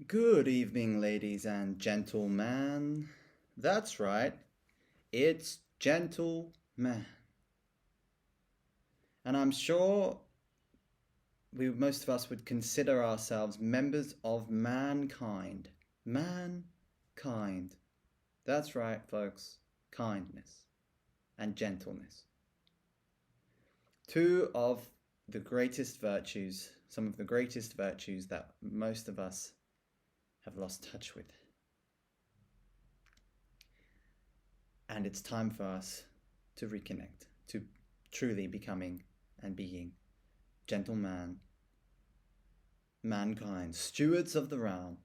Good evening, ladies and gentlemen. That's right, it's gentleman. And I'm sure most of us would consider ourselves members of mankind. Mankind. That's right, folks. Kindness and gentleness. Two of the greatest virtues, some of the greatest virtues that most of us have lost touch with. And it's time for us to reconnect, to truly becoming and being gentleman, mankind, stewards of the realm.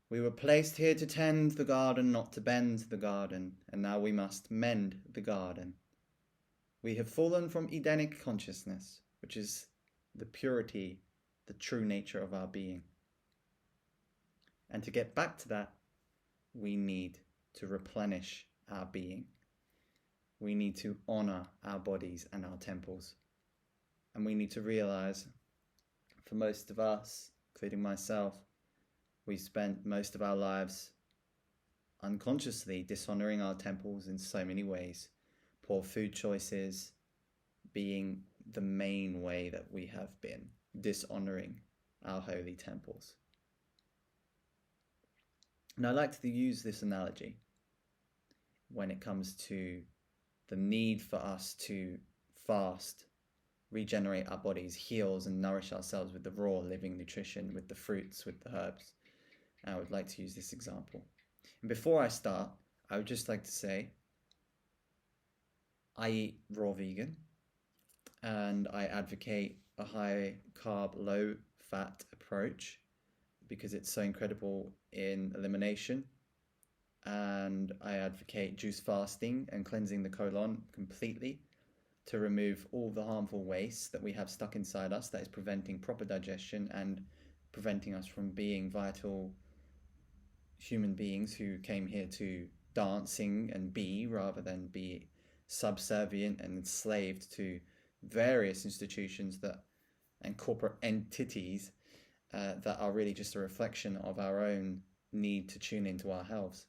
We were placed here to tend the garden, not to bend the garden, and now we must mend the garden. We have fallen from Edenic consciousness, which is the purity, the true nature of our being. And to get back to that, we need to replenish our being. We need to honor our bodies and our temples. And we need to realize, for most of us, including myself, we spent most of our lives unconsciously dishonoring our temples in so many ways. Poor food choices being the main way that we have been dishonoring our holy temples. And I like to use this analogy when it comes to the need for us to fast, regenerate our bodies, heal and nourish ourselves with the raw living nutrition, with the fruits, with the herbs. I would like to use this example. And before I start, I would just like to say I eat raw vegan and I advocate a high carb, low fat approach because it's so incredible in elimination. And I advocate juice fasting and cleansing the colon completely to remove all the harmful waste that we have stuck inside us that is preventing proper digestion and preventing us from being vital human beings who came here to dance, sing, and be rather than be subservient and enslaved to various institutions and corporate entities that are really just a reflection of our own need to tune into our health.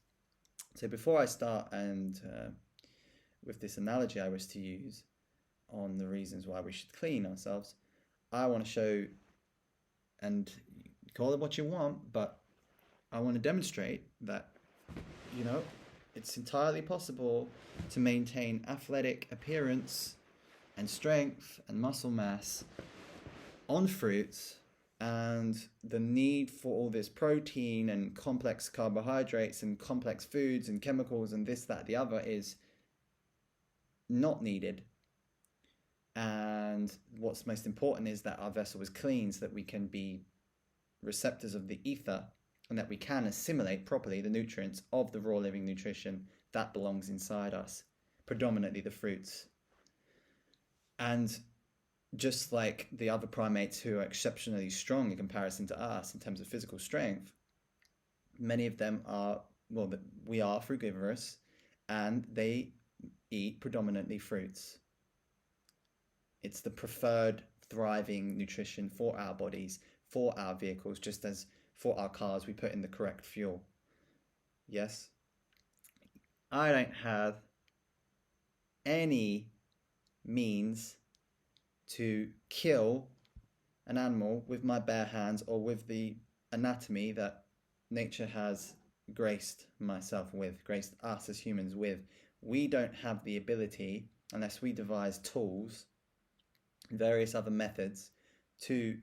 So before I start and with this analogy I wish to use on the reasons why we should clean ourselves, I want to show, and call it what you want, but I want to demonstrate that, it's entirely possible to maintain athletic appearance and strength and muscle mass on fruits, and the need for all this protein and complex carbohydrates and complex foods and chemicals and this, that, the other is not needed. And what's most important is that our vessel is clean so that we can be receptors of the ether and that we can assimilate properly the nutrients of the raw living nutrition that belongs inside us, predominantly the fruits. And just like the other primates who are exceptionally strong in comparison to us in terms of physical strength, many of them are, we are frugivorous, and they eat predominantly fruits. It's the preferred thriving nutrition for our bodies, for our vehicles, just as for our cars we put in the correct fuel. Yes? I don't have any means to kill an animal with my bare hands or with the anatomy that nature has graced myself with, graced us as humans with. We don't have the ability, unless we devise tools, various other methods, to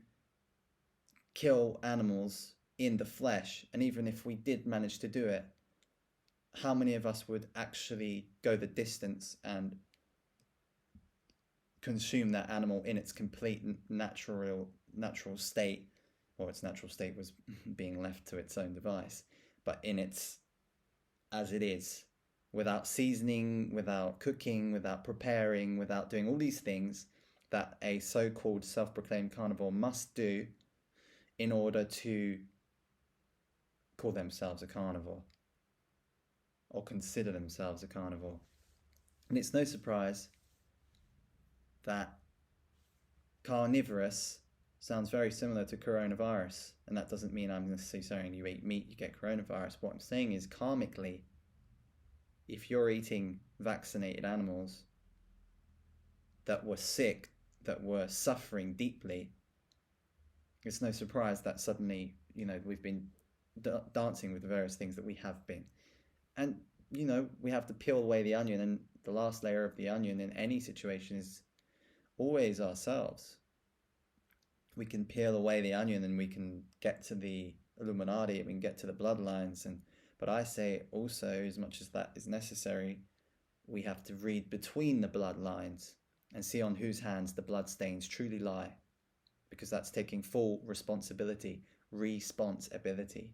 kill animals in the flesh. And even if we did manage to do it, how many of us would actually go the distance and consume that animal in its complete natural state, or its natural state was being left to its own device, but in its as it is, without seasoning, without cooking, without preparing, without doing all these things that a so-called self-proclaimed carnivore must do in order to call themselves a carnivore or consider themselves a carnivore. And it's no surprise that carnivorous Sounds very similar to coronavirus, and that doesn't mean I'm necessarily saying you eat meat, you get coronavirus. What I'm saying is karmically, if you're eating vaccinated animals that were sick, that were suffering deeply, it's no surprise that suddenly, we've been dancing with the various things that we have been. And, we have to peel away the onion, and the last layer of the onion in any situation is always ourselves. We can peel away the onion and we can get to the Illuminati, we can get to the bloodlines, but I say also, as much as that is necessary, we have to read between the bloodlines and see on whose hands the bloodstains truly lie, because that's taking full responsibility, responsibility.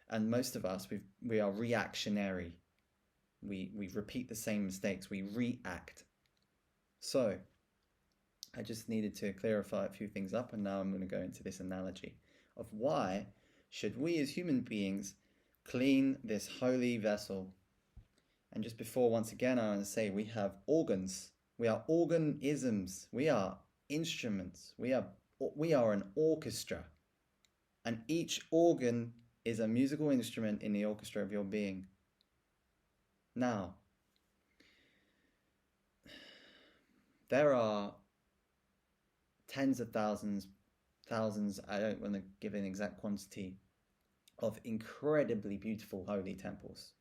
And most of us, we are reactionary. We repeat the same mistakes. We react. So I just needed to clarify a few things up, and now I'm going to go into this analogy of why should we as human beings clean this holy vessel. And just before, once again, I want to say we have organs. We are organisms. We are instruments. We are an orchestra. And each organ is a musical instrument in the orchestra of your being. Now, there are tens of thousands, I don't want to give an exact quantity, of incredibly beautiful holy temples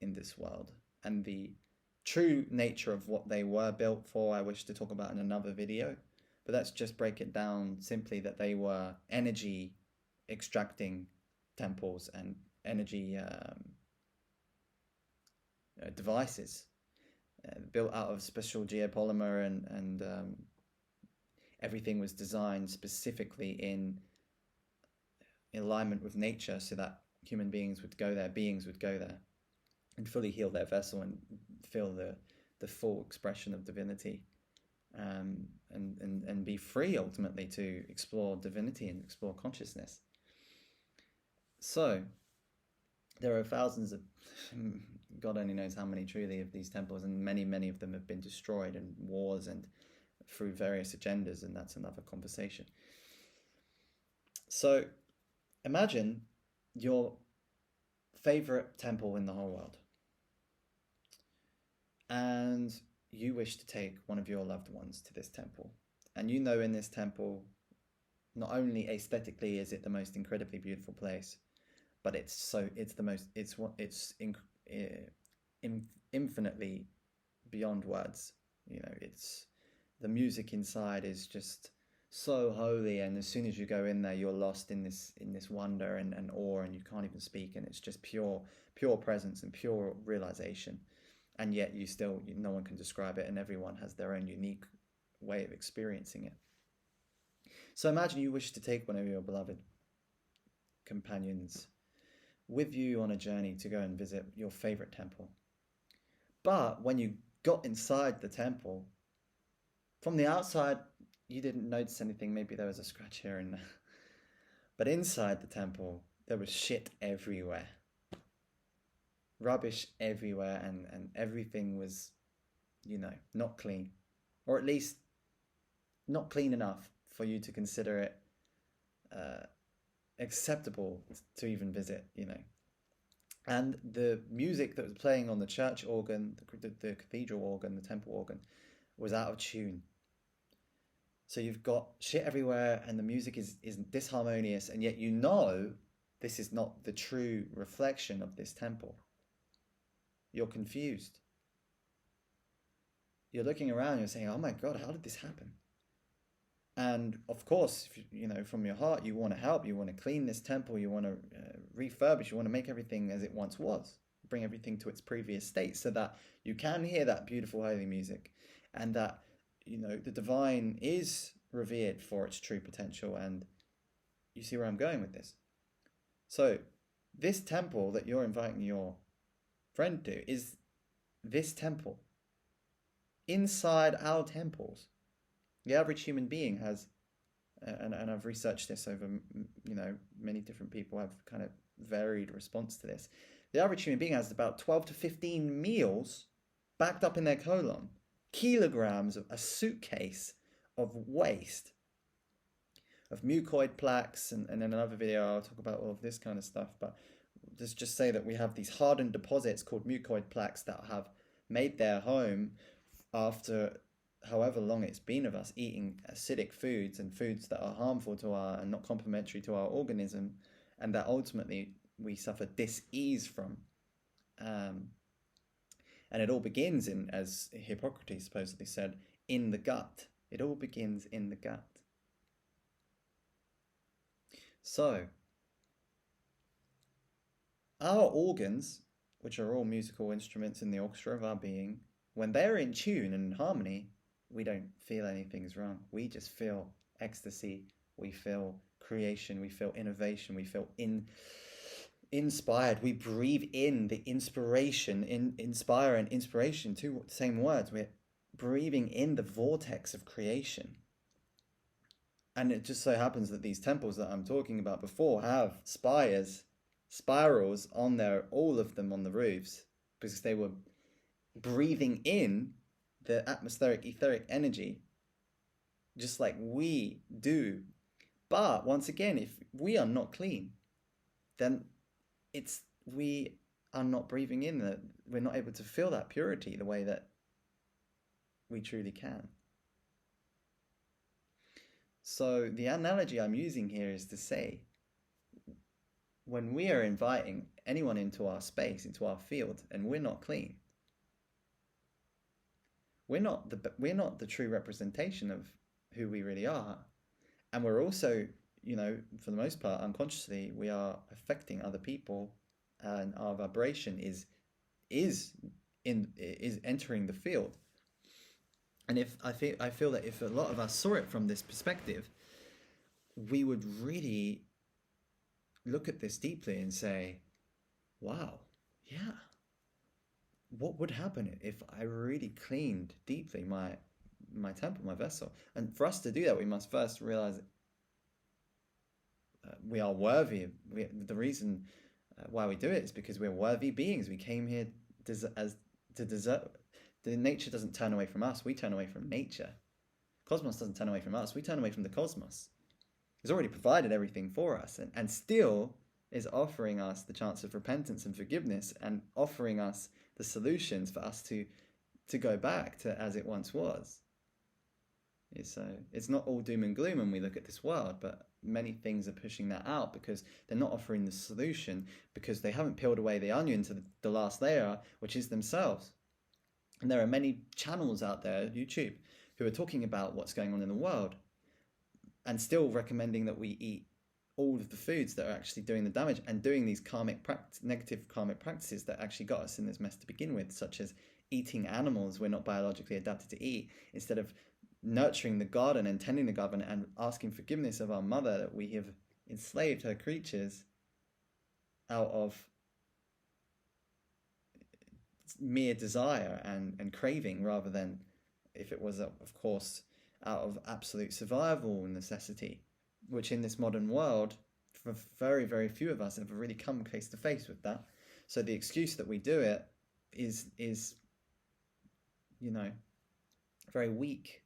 in this world. And the true nature of what they were built for, I wish to talk about in another video. But let's just break it down simply that they were energy extracting temples and energy devices built out of special geopolymer, and everything was designed specifically in alignment with nature so that human beings would go there and fully heal their vessel and feel the full expression of divinity, and be free ultimately to explore divinity and explore consciousness. So there are thousands of, God only knows how many truly, of these temples, and many of them have been destroyed in wars and through various agendas, and that's another conversation. So imagine your favorite temple in the whole world, and you wish to take one of your loved ones to this temple, and in this temple, not only aesthetically is it the most incredibly beautiful place, but it's infinitely beyond words. It's the music inside is just so holy, and as soon as you go in there, you're lost in this wonder and awe, and you can't even speak, and it's just pure presence and pure realization. And yet no one can describe it, and everyone has their own unique way of experiencing it. So imagine you wish to take one of your beloved companions with you on a journey to go and visit your favorite temple. But when you got inside the temple, from the outside, you didn't notice anything. Maybe there was a scratch here and there. But inside the temple, there was shit everywhere. Rubbish everywhere, and everything was, not clean. Or at least not clean enough for you to consider it acceptable to even visit, And the music that was playing on the church organ, the cathedral organ, the temple organ, was out of tune. So you've got shit everywhere, and the music is disharmonious, and yet this is not the true reflection of this temple. You're confused. You're looking around, you're saying, oh my God, how did this happen? And of course, from your heart, you want to help, you want to clean this temple, you want to refurbish, you want to make everything as it once was, bring everything to its previous state so that you can hear that beautiful holy music, and that, the divine is revered for its true potential. And you see where I'm going with this. So this temple that you're inviting your friend to is this temple. Inside our temples, the average human being has, and I've researched this over, many different people have kind of varied response to this. The average human being has about 12 to 15 meals backed up in their colon, kilograms of a suitcase of waste. of mucoid plaques, and in another video I'll talk about all of this kind of stuff. But let's just say that we have these hardened deposits called mucoid plaques that have made their home after however long it's been of us eating acidic foods and foods that are harmful to our and not complementary to our organism, and that ultimately we suffer dis-ease from. And it all begins in, as Hippocrates supposedly said, in the gut. It all begins in the gut. So, our organs, which are all musical instruments in the orchestra of our being, when they're in tune and in harmony, we don't feel anything's wrong. We just feel ecstasy. We feel creation. We feel innovation. We feel inspired. We breathe in the inspiration. Inspire and inspiration, two same words. We're breathing in the vortex of creation. And it just so happens that these temples that I'm talking about before have spirals on there, all of them on the roofs, because they were breathing in the atmospheric etheric energy just like we do. But once again, if we are not clean, then we are not breathing in that. We're not able to feel that purity the way that we truly can. So the analogy I'm using here is to say, when we are inviting anyone into our space, into our field, and we're not clean, we're not the true representation of who we really are. And we're also, for the most part, unconsciously, we are affecting other people, and our vibration is entering the field. And I feel that if a lot of us saw it from this perspective, we would really look at this deeply and say, wow, yeah, what would happen if I really cleaned deeply my temple, my vessel? And for us to do that, we must first realize we are worthy. The reason why we do it is because we're worthy beings. We came here to deserve. The nature doesn't turn away from us. We turn away from nature. Cosmos doesn't turn away from us. We turn away from the cosmos. It's already provided everything for us, and still is offering us the chance of repentance and forgiveness, and offering us the solutions for us to go back to as it once was. So it's not all doom and gloom when we look at this world, but many things are pushing that out because they're not offering the solution, because they haven't peeled away the onion to the last layer, which is themselves. And there are many channels out there, YouTube, who are talking about what's going on in the world and still recommending that we eat all of the foods that are actually doing the damage and doing these negative karmic practices that actually got us in this mess to begin with, such as eating animals we're not biologically adapted to eat, instead of nurturing the garden and tending the garden and asking forgiveness of our mother that we have enslaved her creatures out of mere desire and craving, rather than, if it was of course out of absolute survival necessity, which in this modern world, for very, very few of us have really come face to face with that. So the excuse that we do it is very weak.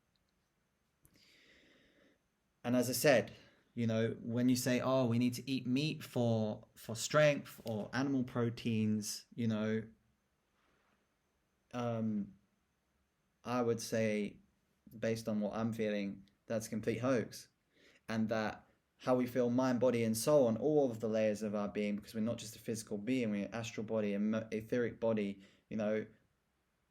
And as I said, when you say, oh, we need to eat meat for strength, or animal proteins, I would say, based on what I'm feeling, that's a complete hoax. And that how we feel mind, body, and soul on all of the layers of our being, because we're not just a physical being, we're an astral body, and etheric body,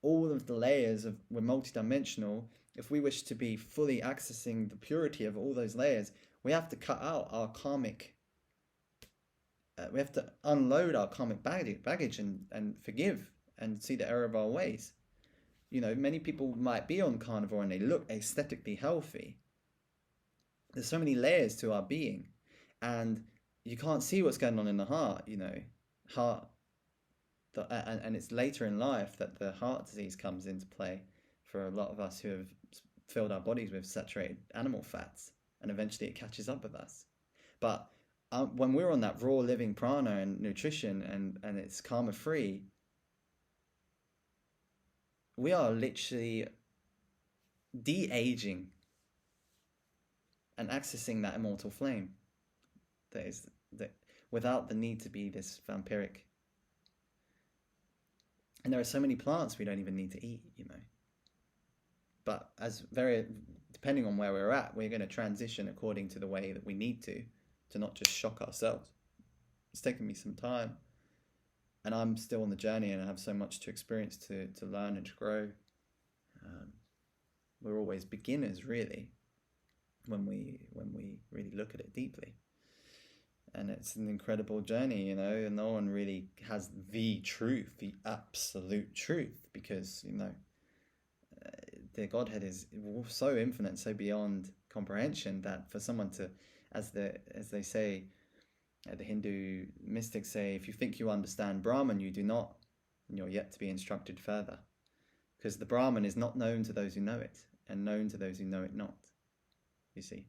all of the layers of, we're multidimensional. If we wish to be fully accessing the purity of all those layers, we have to cut out our karmic, we have to unload our karmic baggage and forgive and see the error of our ways. Many people might be on carnivore and they look aesthetically healthy. There's so many layers to our being, and you can't see what's going on in the heart, and it's later in life that the heart disease comes into play for a lot of us who have filled our bodies with saturated animal fats, and eventually it catches up with us. But when we're on that raw living prana and nutrition and it's karma free, we are literally de-aging. and accessing that immortal flame that is that without the need to be this vampiric. And there are so many plants we don't even need to eat, but depending on where we're at, we're going to transition according to the way that we need to not just shock ourselves. It's taken me some time, and I'm still on the journey, and I have so much to experience, to learn and to grow. We're always beginners, really, when we really look at it deeply. And it's an incredible journey, and no one really has the truth, the absolute truth, because, the Godhead is so infinite, so beyond comprehension, that for someone to, as they say, the Hindu mystics say, if you think you understand Brahman, you do not, and you're yet to be instructed further. Because the Brahman is not known to those who know it, and known to those who know it not, you see.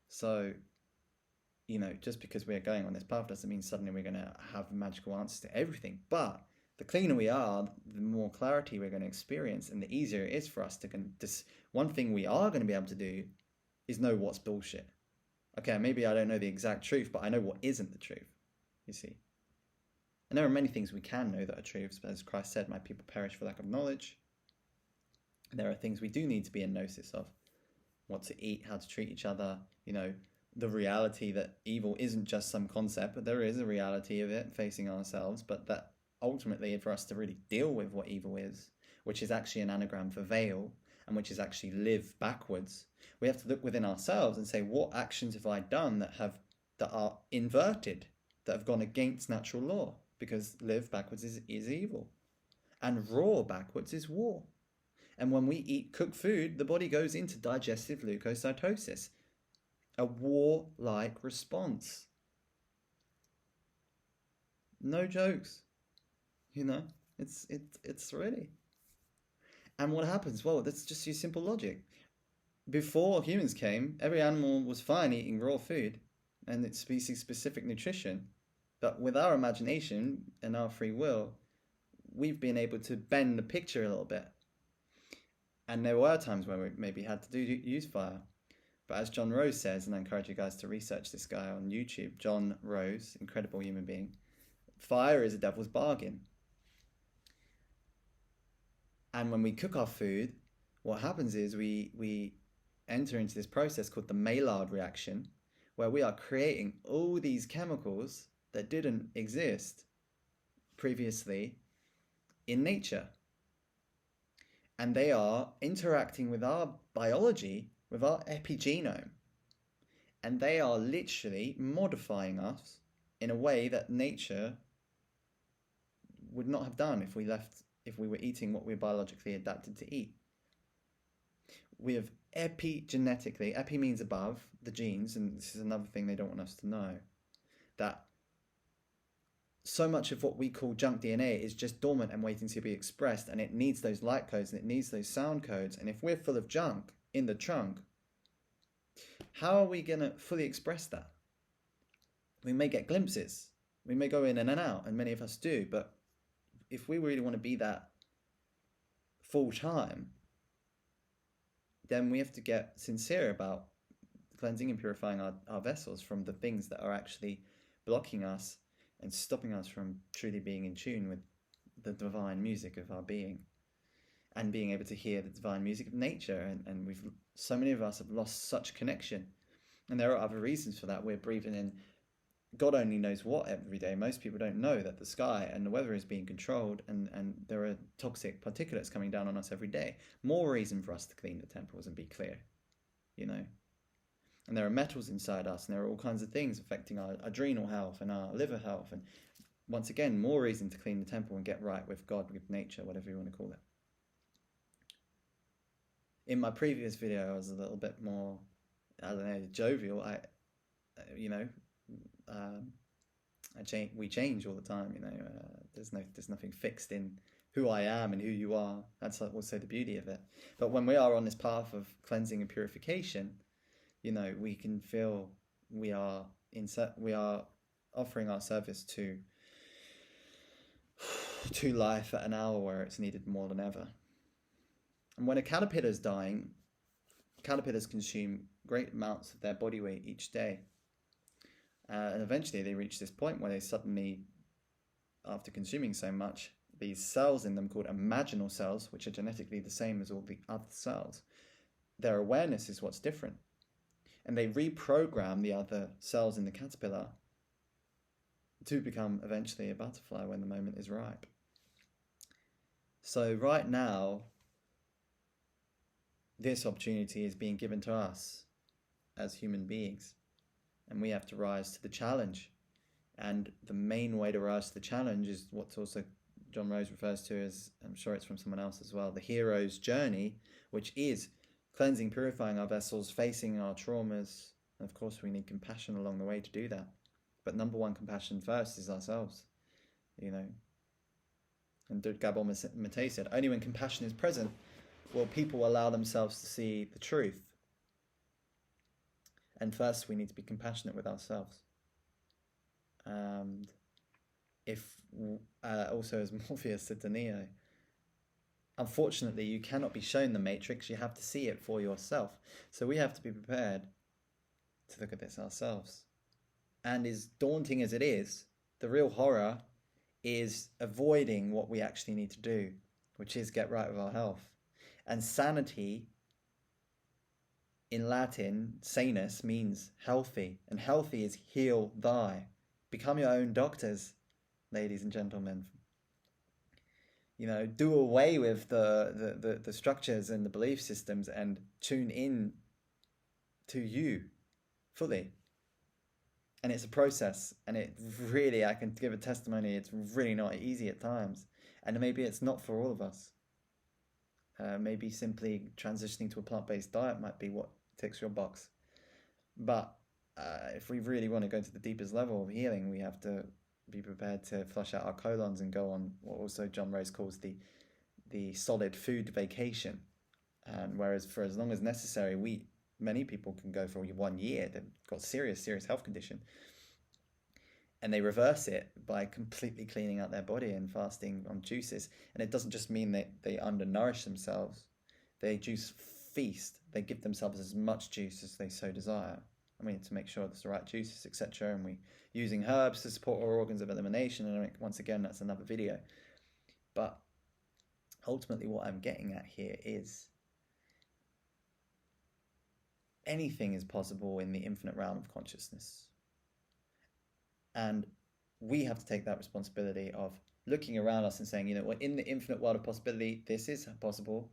So, just because we're going on this path doesn't mean suddenly we're going to have magical answers to everything. But the cleaner we are, the more clarity we're going to experience, and the easier it is for us to... One thing we are going to be able to do is know what's bullshit. Okay, maybe I don't know the exact truth, but I know what isn't the truth, you see. And there are many things we can know that are truths, but as Christ said, my people perish for lack of knowledge. There are things we do need to be in gnosis of. What to eat, how to treat each other, the reality that evil isn't just some concept, but there is a reality of it facing ourselves, but that ultimately for us to really deal with what evil is, which is actually an anagram for veil, and which is actually live backwards, we have to look within ourselves and say, what actions have I done that are inverted, that have gone against natural law? Because live backwards is evil, and roar backwards is war. And when we eat cooked food, the body goes into digestive leukocytosis, a war-like response. No jokes, it's really. And what happens? Well, that's just your simple logic. Before humans came, every animal was fine eating raw food and its species-specific nutrition. But with our imagination and our free will, we've been able to bend the picture a little bit. And there were times when we maybe had to use fire. But as John Rose says, and I encourage you guys to research this guy on YouTube, John Rose, incredible human being, fire is a devil's bargain. And when we cook our food, what happens is we enter into this process called the Maillard reaction, where we are creating all these chemicals that didn't exist previously in nature. And they are interacting with our biology, with our epigenome. And they are literally modifying us in a way that nature would not have done if we were eating what we're biologically adapted to eat. We have epigenetically, epi means above, the genes, and this is another thing they don't want us to know, that so much of what we call junk DNA is just dormant and waiting to be expressed, and it needs those light codes and it needs those sound codes. And if we're full of junk in the trunk, how are we going to fully express that? We may get glimpses, we may go in and out, and many of us do, but if we really want to be that full time, then we have to get sincere about cleansing and purifying our vessels from the things that are actually blocking us and stopping us from truly being in tune with the divine music of our being, and being able to hear the divine music of nature. And so many of us have lost such connection, and there are other reasons for that. We're breathing in God only knows what every day. Most people don't know that the sky and the weather is being controlled, and there are toxic particulates coming down on us every day. More reason for us to clean the temples and be clear, And there are metals inside us, and there are all kinds of things affecting our adrenal health and our liver health. And once again, more reason to clean the temple and get right with God, with nature, whatever you want to call it. In my previous video, I was a little bit more, jovial. We change all the time. There's nothing fixed in who I am and who you are. That's also the beauty of it. But when we are on this path of cleansing and purification, we can feel we are offering our service to life at an hour where it's needed more than ever. And when a caterpillar is dying, caterpillars consume great amounts of their body weight each day. And eventually they reach this point where they suddenly, after consuming so much, these cells in them called imaginal cells, which are genetically the same as all the other cells, their awareness is what's different. And they reprogram the other cells in the caterpillar to become eventually a butterfly when the moment is ripe. So right now, this opportunity is being given to us as human beings, and we have to rise to the challenge. And the main way to rise to the challenge is what's also John Rose refers to as, I'm sure it's from someone else as well, the hero's journey, which is cleansing, purifying our vessels, facing our traumas. And of course, we need compassion along the way to do that. But number one compassion first is ourselves, you know. And Gabor Mate said, only when compassion is present will people allow themselves to see the truth. And first, we need to be compassionate with ourselves. And if also, as Morpheus said to Neo, unfortunately, you cannot be shown the matrix. You have to see it for yourself. So we have to be prepared to look at this ourselves. And as daunting as it is, the real horror is avoiding what we actually need to do, which is get right with our health. And sanity, in Latin, sanus, means healthy. And healthy is heal thy. Become your own doctors, ladies and gentlemen. You know, do away with the structures and the belief systems and tune in to you fully. And it's a process, and it really, I can give a testimony, it's really not easy at times. And maybe it's not for all of us. Maybe simply transitioning to a plant-based diet might be what ticks your box. But if we really want to go to the deepest level of healing, we have to be prepared to flush out our colons and go on what also John Rose calls the solid food vacation. And whereas for as long as necessary, many people can go for 1 year. They've got serious health condition, and they reverse it by completely cleaning out their body and fasting on juices. And it doesn't just mean that they undernourish themselves. They juice feast. They give themselves as much juice as they so desire. I mean, to make sure there's the right juices, etc. And we using herbs to support our organs of elimination. And once again, that's another video. But ultimately, what I'm getting at here is anything is possible in the infinite realm of consciousness. And we have to take that responsibility of looking around us and saying, you know, we're in the infinite world of possibility. This is possible.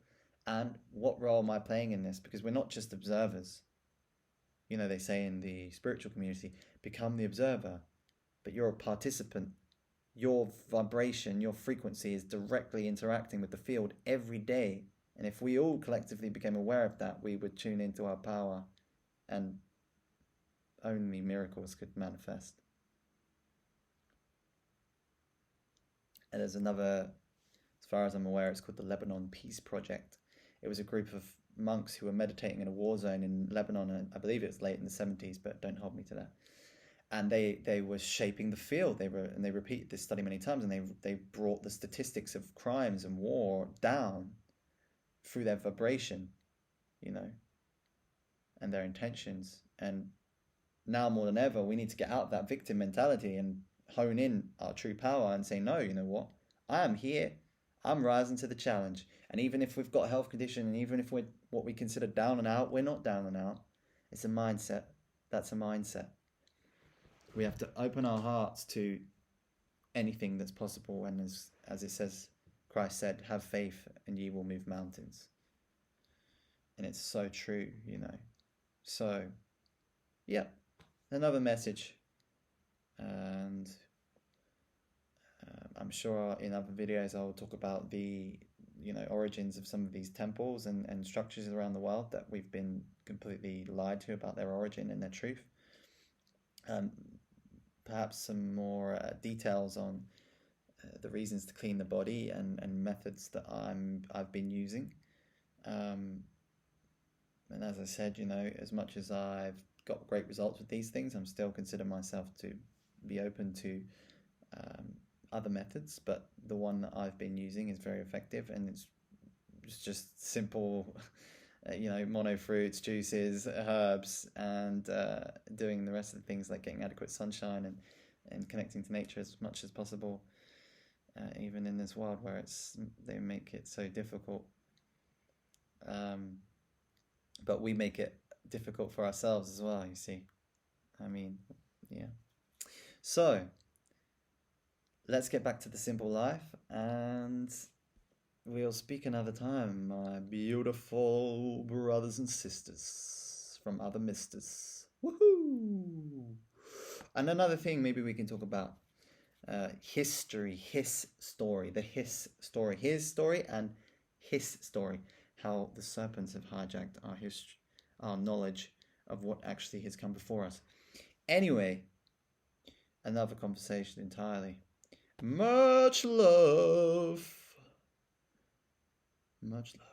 And what role am I playing in this? Because we're not just observers. You know, they say in the spiritual community, become the observer, but you're a participant. Your vibration, your frequency is directly interacting with the field every day. And if we all collectively became aware of that, we would tune into our power, and only miracles could manifest. And there's another, as far as I'm aware, it's called the Lebanon Peace Project. It was a group of monks who were meditating in a war zone in Lebanon, and I believe it was late in the 70s, but don't hold me to that. And they were shaping the field. They repeated this study many times, and they brought the statistics of crimes and war down through their vibration, you know, and their intentions. And now more than ever, we need to get out of that victim mentality and hone in our true power and say, no, you know what? I am here. I'm rising to the challenge. And even if we've got a health condition, and even if we're what we consider down and out, we're not down and out. It's a mindset. That's a mindset. We have to open our hearts to anything that's possible. And as it says, Christ said, have faith and ye will move mountains. And it's so true, you know. So, yeah, another message. And I'm sure in other videos I will talk about the, you know, origins of some of these temples and structures around the world that we've been completely lied to about their origin and their truth. Perhaps some more details on the reasons to clean the body and methods that I've been using. And as I said, you know, as much as I've got great results with these things, I'm still consider myself to be open to other methods, but the one that I've been using is very effective, and it's just simple mono fruits, juices, herbs, and doing the rest of the things like getting adequate sunshine and connecting to nature as much as possible, even in this world where they make it so difficult. But we make it difficult for ourselves as well, you see. I mean, yeah. So, let's get back to the simple life, and we'll speak another time, my beautiful brothers and sisters from other misters. Woohoo! And another thing maybe we can talk about history, his story, his story and his story, how the serpents have hijacked our knowledge of what actually has come before us. Anyway, another conversation entirely. Much love. Much love.